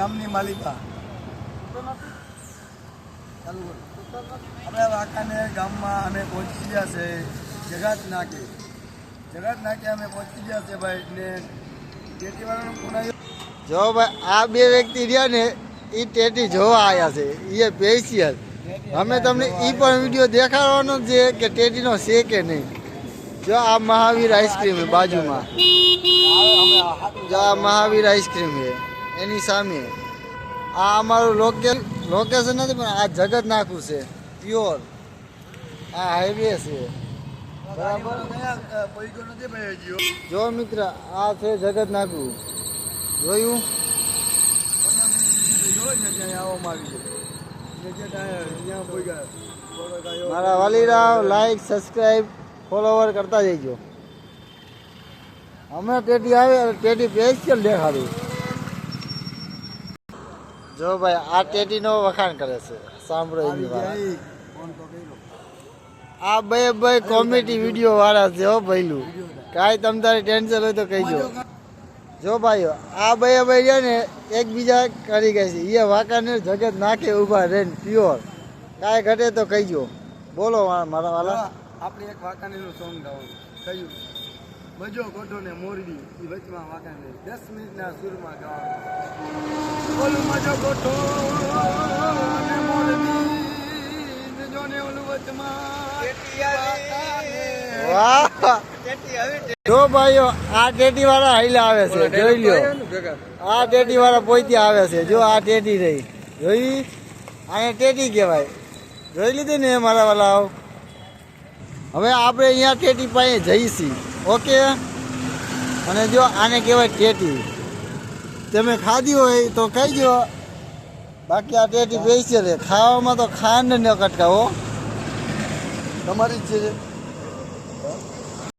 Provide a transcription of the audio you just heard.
ગામની માલિકા ચાલુ કરો. આપણે વાંકાને ગામમાં અમે પહોંચી ગયા છે. જગત નાકે અમે પહોંચી ગયા છે ભાઈ. ને ટેટીવાળાનો ફોન આવ્યો. જો ભાઈ આ બે વ્યક્તિ રહ્યા ને એ ટેટી જોવા આવ્યા છે. એ સ્પેશિયલ અમે તમને એ પણ વિડીયો દેખાડવાનો છે કે ટેટીનો છે કે નહીં. જો આ મહાવીર આઈસ્ક્રીમ છે બાજુમાં. જો આ મહાવીર આઈસ્ક્રીમ છે એની સામે. આ અમારું લોકેશન નથી પણ આ જગત નાખું છે પ્યોર. આ હાઈવે છે બરાબર. જો મિત્ર આ છે જગત નાખું. જોયું મારા વાલીરાવ લાઈક સબસ્ક્રાઈબ ફોલોવર કરતા જઈજો. અમે ટેટી આવે ટેટી સ્પેશિયલ દેખાડું. જો ભાઈ આ ટેટીનો વખાણ કરે છે. સાંભળો એની વાત. આ બે કોમેડી વિડીયો વાળા છે હો ભાઈલું. કાંઈ તમ તારી ટેન્શન હોય તો કહીજો. જો ભાઈઓ આ બે રહ્યા ને એકબીજા કરી ગયા છે. એ વાંકાને જગત નાખે ઊભા રે પ્યોર. કાંઈ ઘટે તો કહીજો. બોલો મારા વાલા. આપણે એક વાંકાનેનું સોંગ ગાવાનું કહ્યું. મજો ગોઠો ને મોરબી એ વચમાં વાંકાને 10 મિનિટના સુરમાં ગાવાનું. ઓલું મજો ગોઠો ને મોરબી જો ને ઓલું વચમાં. વાહ જો ભાઈઓ આ ટેટી વાળા હાઈલા આવે છે. જોઈ લ્યો આ ટેટી વાળા પોઈતી આવે છે. જો આ ટેટી રહી જોઈ. આને ટેટી કહેવાય. જોઈ લીધી ને મારા વાલા. હવે આપણે અહીંયા ટેટી પાસે જઈશી. ઓકે. અને જો આને કહેવાય ટેટી. તમે ખાધી હોય તો કહીજો. બાકી આ ટેટી સ્પેશિયલ છે. ખાવામાં તો ખાંડ ન કટકાવો. તમારી જ છે.